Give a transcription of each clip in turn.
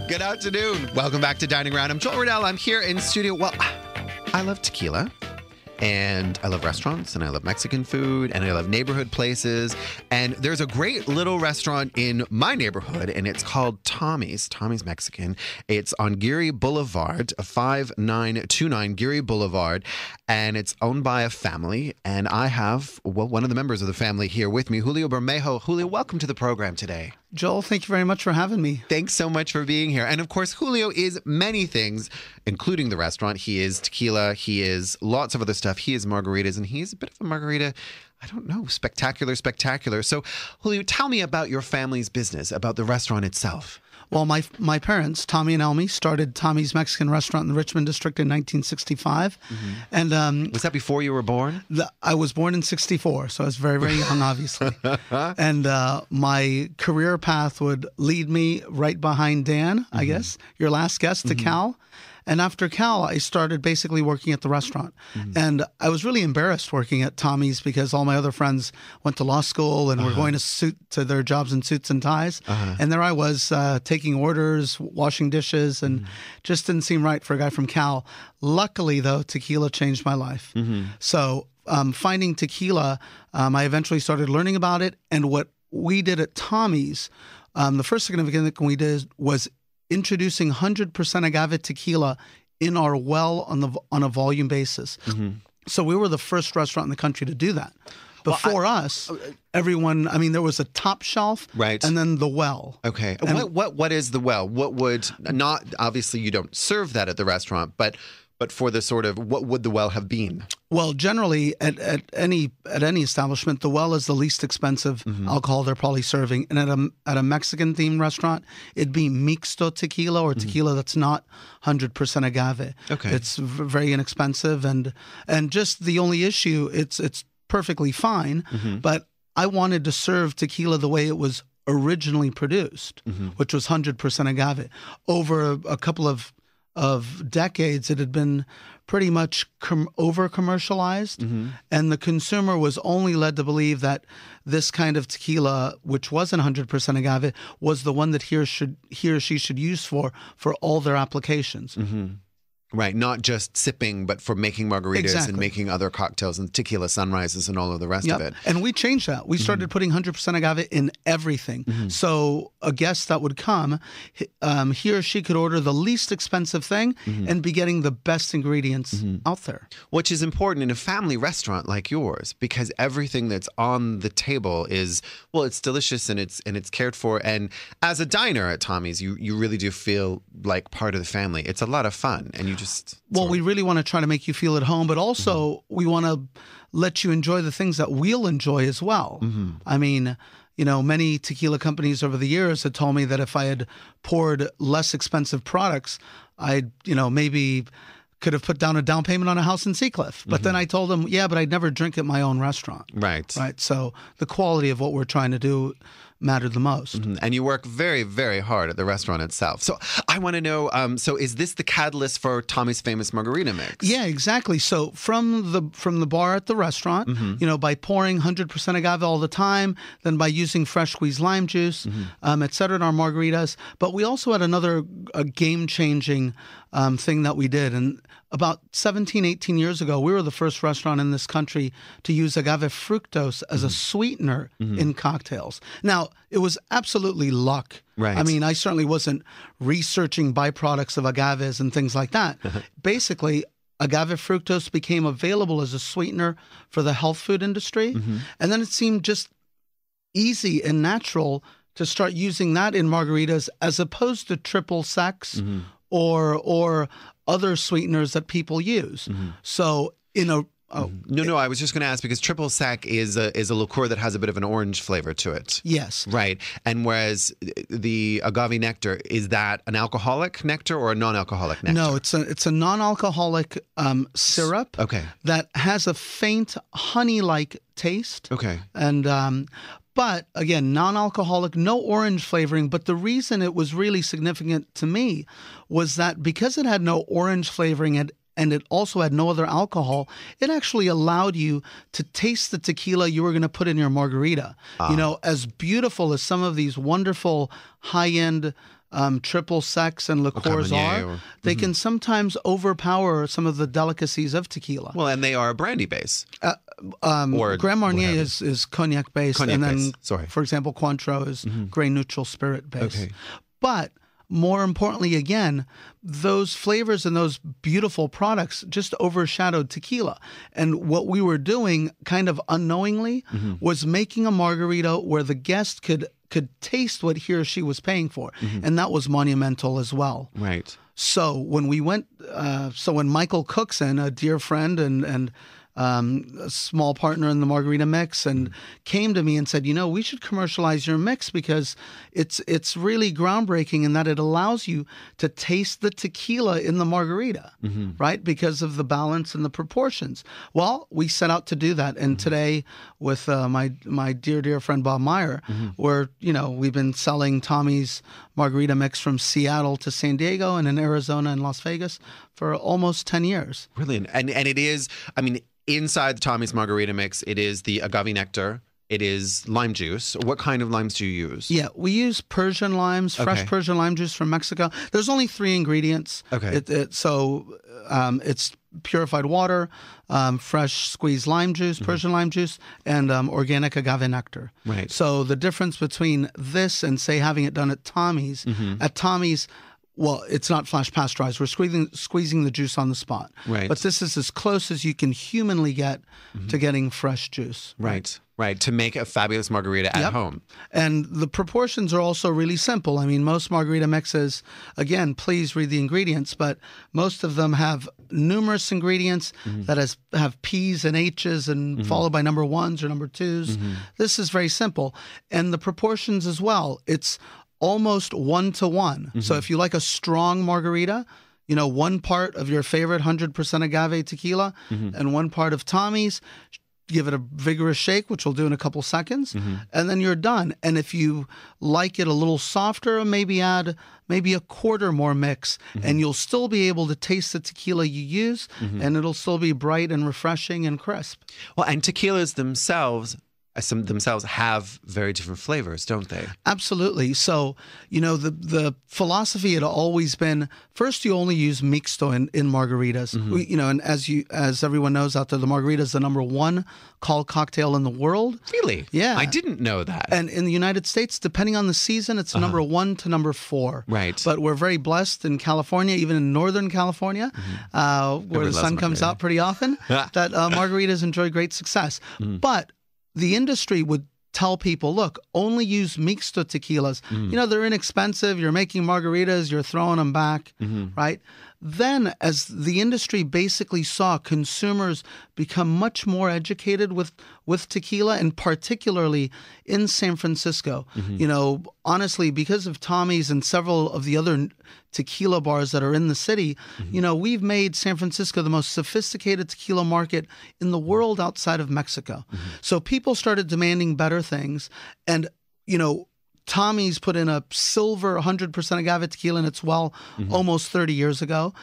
Good afternoon. Welcome back to Dining Around. I'm Joel Riddell. I'm here in studio. Well, I love tequila. And I love restaurants, and I love Mexican food, and I love neighborhood places. And there's a great little restaurant in my neighborhood, and it's called Tommy's Mexican. It's on Geary Boulevard, 5929 Geary Boulevard, and it's owned by a family. And I have, one of the members of the family here with me, Julio Bermejo. Julio, welcome to the program today. Joel, thank you very much for having me. Thanks so much for being here. And of course, Julio is many things, including the restaurant. He is tequila. He is lots of other stuff. He is margaritas, and he's a bit of a margarita, I don't know, spectacular. So, Julio, tell me about your family's business, about the restaurant itself. Well, my parents, Tommy and Elmy, started Tommy's Mexican restaurant in the Richmond district in 1965. Mm-hmm. And was that before you were born? I was born in 64, so I was very, very young, obviously. And my career path would lead me right behind Dan, mm-hmm. I guess, your last guest, to mm-hmm. Cal. And after Cal, I started basically working at the restaurant. Mm-hmm. And I was really embarrassed working at Tommy's because all my other friends went to law school and were going to their jobs in suits and ties. And there I was taking orders, washing dishes, and just didn't seem right for a guy from Cal. Luckily, though, tequila changed my life. Mm-hmm. So finding tequila, I eventually started learning about it. And what we did at Tommy's, the first significant thing we did was introducing 100% agave tequila in our well on a volume basis. Mm-hmm. So we were the first restaurant in the country to do that. Before us, everyone, I mean, there was a top shelf, right, and then the well. Okay. And what is the well? What would, not, obviously you don't serve that at the restaurant, but for the sort of, what would the well have been? Well, generally at any establishment, the well is the least expensive alcohol they're probably serving. And at a Mexican themed restaurant, it'd be mixto tequila or tequila that's not 100% agave. Okay. It's very inexpensive and just the only issue, it's perfectly fine, but I wanted to serve tequila the way it was originally produced, which was 100% agave. Over a couple of decades, it had been pretty much over-commercialized, and the consumer was only led to believe that this kind of tequila, which wasn't 100% agave, was the one that he or she should use for all their applications. Right, not just sipping, but for making margaritas and making other cocktails and tequila sunrises and all of the rest of it. And we changed that. We started putting 100% agave in everything. So a guest that would come, he or she could order the least expensive thing and be getting the best ingredients out there. Which is important in a family restaurant like yours, because everything that's on the table is, well, it's delicious and it's cared for. And as a diner at Tommy's, you really do feel like part of the family. It's a lot of fun, and you well, we really want to try to make you feel at home, but also we want to let you enjoy the things that we'll enjoy as well. I mean, you know, many tequila companies over the years had told me that if I had poured less expensive products, I'd, maybe could have put down a down payment on a house in Seacliff. But then I told them, yeah, but I'd never drink at my own restaurant. Right. So the quality of what we're trying to do mattered the most. And you work very, very hard at the restaurant itself. So I want to know, so is this the catalyst for Tommy's famous margarita mix? Yeah, exactly. So from the bar at the restaurant, by pouring 100% agave all the time, then by using fresh squeezed lime juice, et cetera, in our margaritas. But we also had another game-changing thing that we did. And about 17, 18 years ago, we were the first restaurant in this country to use agave fructose as a sweetener in cocktails. Now, it was absolutely luck. Right. I mean, I certainly wasn't researching byproducts of agaves and things like that. Basically, agave fructose became available as a sweetener for the health food industry. And then it seemed just easy and natural to start using that in margaritas as opposed to triple sex or other sweeteners that people use. So in a No, I was just going to ask because triple sec is a liqueur that has a bit of an orange flavor to it. Yes. Right. And whereas the agave nectar, is that an alcoholic nectar or a non-alcoholic nectar? No, it's a non-alcoholic syrup. Okay. That has a faint honey-like taste. Okay. And but again, non-alcoholic, no orange flavoring. But the reason it was really significant to me was that because it had no orange flavoring and it also had no other alcohol, it actually allowed you to taste the tequila you were going to put in your margarita. You know, as beautiful as some of these wonderful high-end triple sec and liqueurs are, they can sometimes overpower some of the delicacies of tequila. Well, and they are brandy base. Grand Marnier is cognac based, Cognac and then, based. Sorry. for example, Cointreau is grain neutral spirit based. Okay. But more importantly, again, those flavors and those beautiful products just overshadowed tequila. And what we were doing kind of unknowingly was making a margarita where the guest could taste what he or she was paying for. And that was monumental as well. Right. So when we went, when Michael Cookson, a dear friend and a small partner in the margarita mix, and came to me and said, we should commercialize your mix because it's really groundbreaking in that it allows you to taste the tequila in the margarita, right? Because of the balance and the proportions. Well, we set out to do that. And today with my dear friend Bob Meyer, we've been selling Tommy's margarita mix from Seattle to San Diego and in Arizona and Las Vegas for almost 10 years. Brilliant. And it is, inside the Tommy's margarita mix, it is the agave nectar. It is lime juice. What kind of limes do you use? Yeah, we use Persian limes, fresh Persian lime juice from Mexico. There's only 3 ingredients. Okay. It's purified water, fresh squeezed lime juice, Persian lime juice, and organic agave nectar. Right. So the difference between this and, say, having it done at Tommy's, well, it's not flash pasteurized. We're squeezing the juice on the spot. Right. But this is as close as you can humanly get to getting fresh juice. Right. To make a fabulous margarita at home. And the proportions are also really simple. Most margarita mixes, again, please read the ingredients, but most of them have numerous ingredients that have P's and H's and followed by number 1s or number 2s. This is very simple. And the proportions as well, it's almost 1-to-1. So if you like a strong margarita, 1 part of your favorite 100% agave tequila and 1 part of Tommy's, give it a vigorous shake, which we'll do in a couple seconds, and then you're done. And if you like it a little softer, maybe add a quarter more mix, and you'll still be able to taste the tequila you use, and it'll still be bright and refreshing and crisp. Well, and tequilas themselves have very different flavors, don't they? Absolutely. So, the philosophy had always been, first you only use mixto in margaritas. And as everyone knows out there, the margarita is the number 1 called cocktail in the world. Really? Yeah. I didn't know that. And in the United States, depending on the season, it's number 1 to number 4. Right. But we're very blessed in California, even in Northern California, where the sun comes out pretty often, that margaritas enjoy great success. But the industry would tell people, look, only use mixto tequilas. They're inexpensive. You're making margaritas. You're throwing them back, right? Then as the industry basically saw consumers become much more educated with tequila, and particularly in San Francisco, honestly, because of Tommy's and several of the other tequila bars that are in the city, we've made San Francisco the most sophisticated tequila market in the world outside of Mexico. So people started demanding better things. And, Tommy's put in a silver 100% agave tequila in its well almost 30 years ago.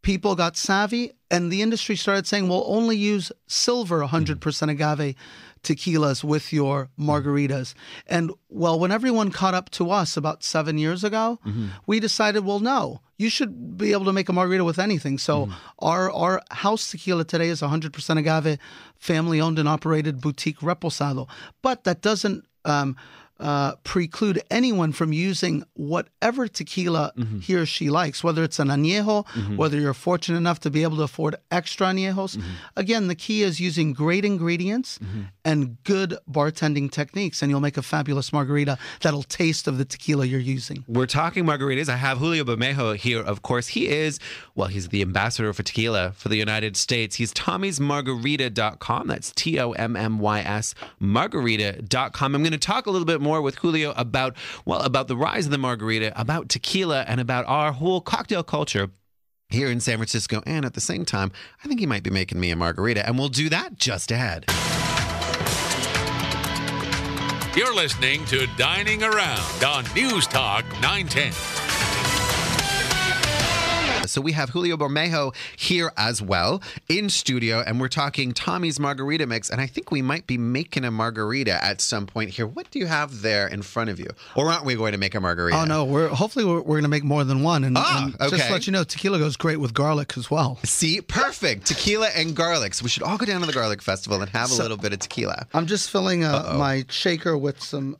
People got savvy, and the industry started saying, well, only use silver 100% agave tequilas with your margaritas. And, well, when everyone caught up to us about 7 years ago, we decided, well, no, you should be able to make a margarita with anything. So our house tequila today is 100% agave, family-owned and operated boutique reposado. But that doesn't preclude anyone from using whatever tequila he or she likes, whether it's an añejo, whether you're fortunate enough to be able to afford extra añejos. Again, the key is using great ingredients and good bartending techniques, and you'll make a fabulous margarita that'll taste of the tequila you're using. We're talking margaritas. I have Julio Bermejo here, of course. He's the ambassador for tequila for the United States. He's Tommy'sMargarita.com. That's TOMMYS Margarita.com. I'm going to talk a little bit more with Julio about the rise of the margarita, about tequila, and about our whole cocktail culture here in San Francisco. And at the same time, I think he might be making me a margarita, and we'll do that just ahead. You're listening to Dining Around on News Talk 910. So we have Julio Bermejo here as well in studio, and we're talking Tommy's margarita mix. And I think we might be making a margarita at some point here. What do you have there in front of you? Or aren't we going to make a margarita? Oh, no. Hopefully we're going to make more than one. And, and okay. just to let you know, tequila goes great with garlic as well. See, perfect. Tequila and garlic. So we should all go down to the garlic festival and have a little bit of tequila. I'm just filling my shaker with some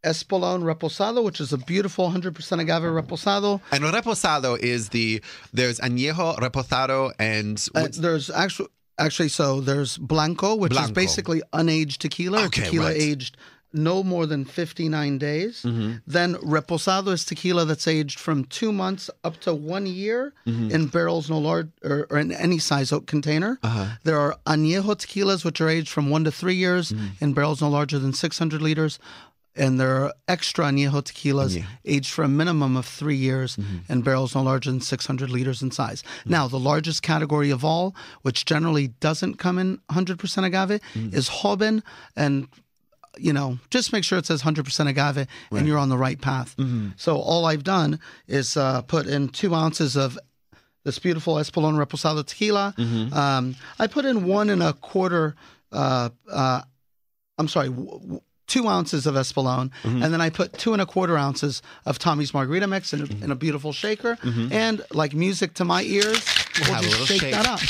Espolón Reposado, which is a beautiful 100% agave reposado. And reposado is there's añejo, reposado, and there's actually, so there's Blanco, which is basically unaged tequila, or tequila aged no more than 59 days. Then Reposado is tequila that's aged from 2 months up to 1 year in barrels no larger or in any size oak container. There are Añejo tequilas, which are aged from 1 to 3 years in barrels no larger than 600 liters. And there are extra Añejo tequilas aged for a minimum of 3 years in barrels no larger than 600 liters in size. Now, the largest category of all, which generally doesn't come in 100% agave, is Joven. And just make sure it says 100% agave and you're on the right path. So all I've done is put in 2 ounces of this beautiful Espolón Reposado tequila. I put in 1 1/4, 2 ounces of Espolón, and then I put 2 1/4 ounces of Tommy's margarita mix in a beautiful shaker. And like music to my ears, we'll just shake that up.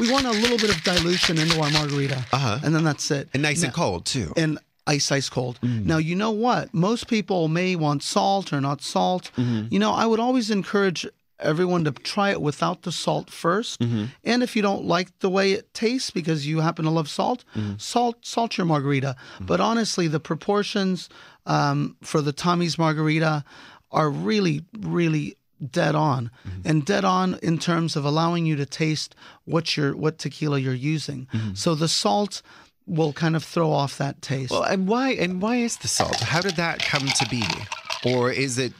We want a little bit of dilution into our margarita, and then that's it. And nice and cold, too. And ice cold. Now, you know what? Most people may want salt or not salt. I would always encourage everyone to try it without the salt first. And if you don't like the way it tastes because you happen to love salt, salt your margarita. But honestly, the proportions for the Tommy's margarita are really, really dead on, and dead on in terms of allowing you to taste what tequila you're using. So the salt will kind of throw off that taste. Well, and why is the salt? How did that come to be? Or is it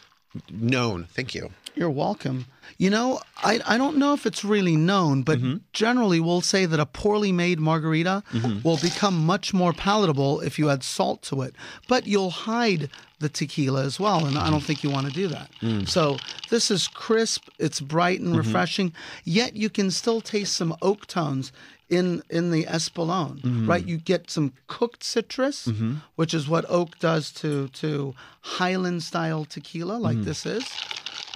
known? Thank you. You're welcome. I don't know if it's really known, but generally we'll say that a poorly made margarita will become much more palatable if you add salt to it. But you'll hide the tequila as well, and I don't think you want to do that. So this is crisp, it's bright and refreshing, yet you can still taste some oak tones in the Espolón, right? You get some cooked citrus, which is what oak does to Highland-style tequila, like this is.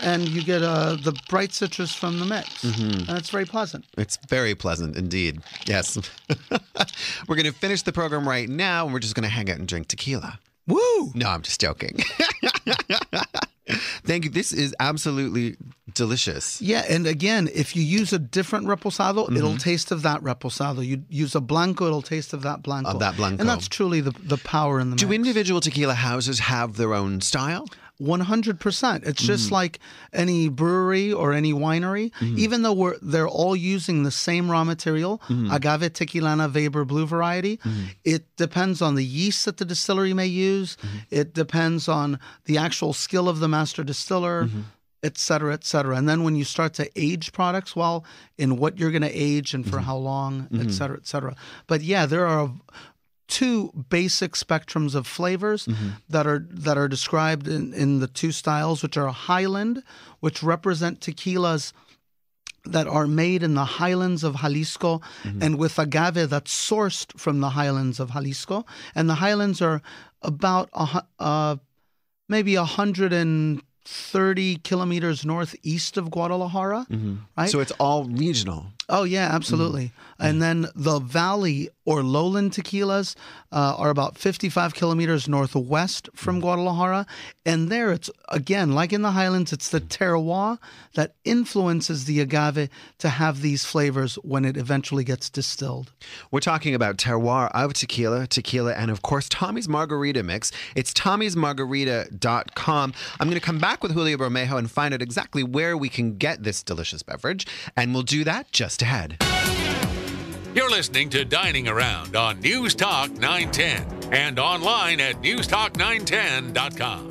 And you get the bright citrus from the mix. And it's very pleasant. It's very pleasant indeed. Yes. We're going to finish the program right now, and we're just going to hang out and drink tequila. Woo! No, I'm just joking. Thank you. This is absolutely delicious. Yeah, and again, if you use a different reposado, it'll taste of that reposado. You use a blanco, it'll taste of that blanco. And that's truly the power in the mix. Do individual tequila houses have their own style? 100%. It's just like any brewery or any winery. Even though they're all using the same raw material, agave tequilana Weber blue variety, it depends on the yeast that the distillery may use. It depends on the actual skill of the master distiller, et cetera, et cetera. And then when you start to age products, well, in what you're going to age and for how long, et cetera, et cetera. But yeah, there are 2 basic spectrums of flavors that are described in the 2 styles, which are Highland, which represent tequilas that are made in the highlands of Jalisco and with agave that's sourced from the highlands of Jalisco. And the highlands are about maybe 130 kilometers northeast of Guadalajara, right? So it's all regional. Oh, yeah, absolutely. And then the valley or lowland tequilas are about 55 kilometers northwest from Guadalajara. And there it's, again, like in the highlands, it's the terroir that influences the agave to have these flavors when it eventually gets distilled. We're talking about terroir of tequila, and of course, Tommy's Margarita Mix. It's tommysmargarita.com. I'm going to come back with Julio Bermejo and find out exactly where we can get this delicious beverage. And we'll do that just ahead. You're listening to Dining Around on News Talk 910 and online at newstalk910.com.